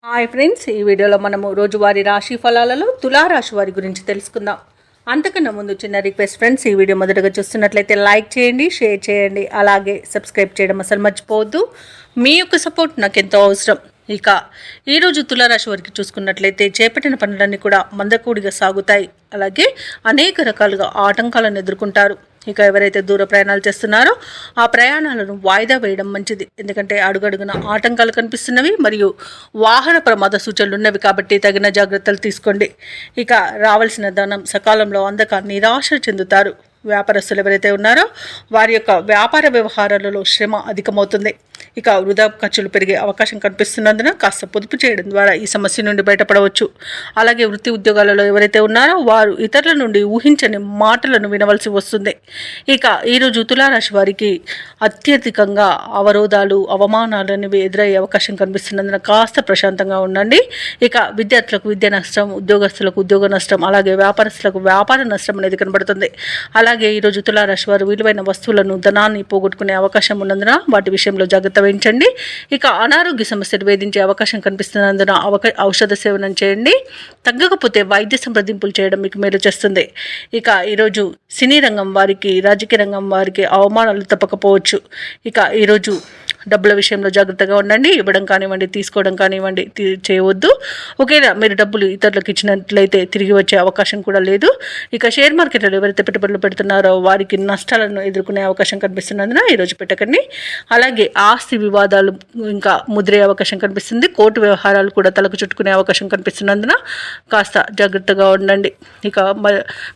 Hi friends, ఈ వీడియోలో మనము రోజువారీ రాశి ఫలాలలో తులారాశి వారి గురించి తెలుసుకుందాం. అంతకన్నా ముందు చిన్న రిక్వెస్ట్ ఫ్రెండ్స్, ఈ వీడియో మొదటగా చూస్తున్నట్లయితే లైక్ చేయండి, షేర్ చేయండి, అలాగే సబ్స్క్రైబ్ చేయడం అసలు మర్చిపోవద్దు. మీ యొక్క సపోర్ట్ నాకు ఎంతో అవసరం. ఇక ఈరోజు తులారాశి వారికి చూసుకున్నట్లయితే చేపట్టిన పనులన్నీ కూడా మందకూడిగా సాగుతాయి. అలాగే అనేక రకాలుగా ఆటంకాలను ఎదుర్కొంటారు. ఇక ఎవరైతే దూర ప్రయాణాలు చేస్తున్నారో ఆ ప్రయాణాలను వాయిదా వేయడం మంచిది. ఎందుకంటే అడుగడుగున ఆటంకాలు కనిపిస్తున్నవి మరియు వాహన ప్రమాద సూచనలు ఉన్నవి కాబట్టి తగిన జాగ్రత్తలు తీసుకోండి. ఇక రావాల్సిన ధనం సకాలంలో అందక నిరాశ చెందుతారు. వ్యాపారస్తులు ఎవరైతే ఉన్నారో వారి యొక్క వ్యాపార వ్యవహారాలలో శ్రమ అధికమవుతుంది. ఇక వృధా ఖర్చులు పెరిగే అవకాశం కనిపిస్తున్నందున కాస్త పొదుపు చేయడం ద్వారా ఈ సమస్య నుండి బయటపడవచ్చు. అలాగే వృత్తి ఉద్యోగాలలో ఎవరైతే ఉన్నారో వారు ఇతరుల నుండి ఊహించని మాటలను వినవలసి వస్తుంది. ఇక ఈరోజు తులారాశి వారికి అత్యధికంగా అవరోధాలు, అవమానాలు అనేవి ఎదురయ్యే అవకాశం కనిపిస్తున్నందున కాస్త ప్రశాంతంగా ఉండండి. ఇక విద్యార్థులకు విద్య నష్టం, ఉద్యోగస్తులకు ఉద్యోగ నష్టం, అలాగే వ్యాపారస్తులకు వ్యాపార నష్టం అనేది కనబడుతుంది. అలాగే ఈరోజు తులారాశి వారు విలువైన వస్తువులను, ధనాన్ని పోగొట్టుకునే అవకాశం ఉన్నందున వాటి విషయంలో జాగ్రత్త వహించండి. ఇక అనారోగ్య సమస్యలు వేధించే అవకాశం కనిపిస్తున్నందున ఔషధ సేవనం చేయండి. తగ్గకపోతే వైద్య సంప్రదింపులు చేయడం మీకు మేలు చేస్తుంది. ఇక ఈరోజు సినీ రంగం వారికి, రాజకీయ రంగం వారికి అవమానాలు తప్పకపోవచ్చు. ఇక ఈరోజు డబ్బుల విషయంలో జాగ్రత్తగా ఉండండి. ఇవ్వడం కానివ్వండి, తీసుకోవడం కానివ్వండి చేయవద్దు. ఒకేలా మీరు డబ్బులు ఇతరులకు ఇచ్చినట్లయితే తిరిగి వచ్చే అవకాశం కూడా లేదు. ఇక షేర్ మార్కెట్లో ఎవరైతే పెట్టుబడులు పెడుతున్నారో వారికి నష్టాలను ఎదుర్కొనే అవకాశం కనిపిస్తున్నందున ఈరోజు పెట్టకండి. అలాగే ఆస్తి వివాదాలు ఇంకా ముదిరే అవకాశం కనిపిస్తుంది. కోర్టు వ్యవహారాలు కూడా తలకు చుట్టుకునే అవకాశం కనిపిస్తున్నందున కాస్త జాగ్రత్తగా ఉండండి. ఇక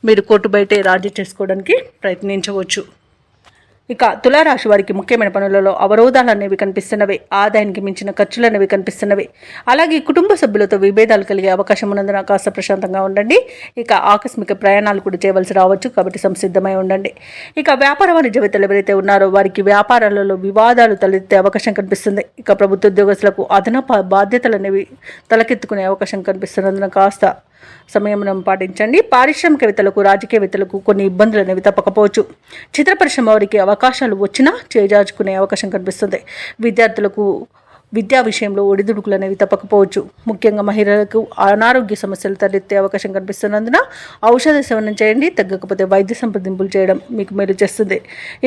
మీరు కోర్టు బయటే రాజీ చేసుకోవడానికి ప్రయత్నించవచ్చు. ఇక తులారాశి వారికి ముఖ్యమైన పనులలో అవరోధాలు అనేవి కనిపిస్తున్నవి. ఆదాయానికి మించిన ఖర్చులు అనేవి కనిపిస్తున్నవి. అలాగే కుటుంబ సభ్యులతో విభేదాలు కలిగే అవకాశం ఉన్నందున కాస్త ప్రశాంతంగా ఉండండి. ఇక ఆకస్మిక ప్రయాణాలు కూడా చేయవలసి రావచ్చు కాబట్టి సంసిద్ధమై ఉండండి. ఇక వ్యాపార వాణిజ్యవేత్తలు ఎవరైతే ఉన్నారో వారికి వ్యాపారాలలో వివాదాలు తలెత్తే అవకాశం కనిపిస్తుంది. ఇక ప్రభుత్వ ఉద్యోగస్తులకు అదనపు బాధ్యతలు అనేవి తలకెత్తుకునే అవకాశం కనిపిస్తున్నందున కాస్త సంయమనం పాటించండి. పారిశ్రామికవేత్తలకు, రాజకీయవేత్తలకు కొన్ని ఇబ్బందులు అనేవి తప్పకపోవచ్చు. చిత్ర పరిశ్రమ వారికి అవకాశాలు వచ్చినా చేజార్చుకునే అవకాశం కనిపిస్తుంది. విద్యార్థులకు విద్యా విషయంలో ఒడిదుడుకులు అనేవి తప్పకపోవచ్చు. ముఖ్యంగా మహిళలకు అనారోగ్య సమస్యలు తలెత్తే అవకాశం కనిపిస్తున్నందున ఔషధ సేవనం చేయండి. తగ్గకపోతే వైద్య సంప్రదింపులు చేయడం మీకు మేలు చేస్తుంది.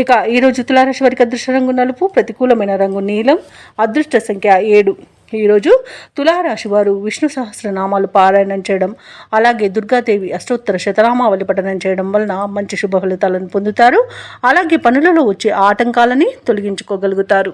ఇక ఈరోజు తులారాశి వారికి అదృష్ట రంగు నలుపు, ప్రతికూలమైన రంగు నీలం, అదృష్ట సంఖ్య 7. ఈరోజు తులారాశి వారు విష్ణు సహస్రనామాలు పారాయణం చేయడం, అలాగే దుర్గాదేవి అష్టోత్తర శతనామావళి పఠనం చేయడం వలన మంచి శుభ ఫలితాలను పొందుతారు. అలాగే పనులలో వచ్చే ఆటంకాలని తొలగించుకోగలుగుతారు.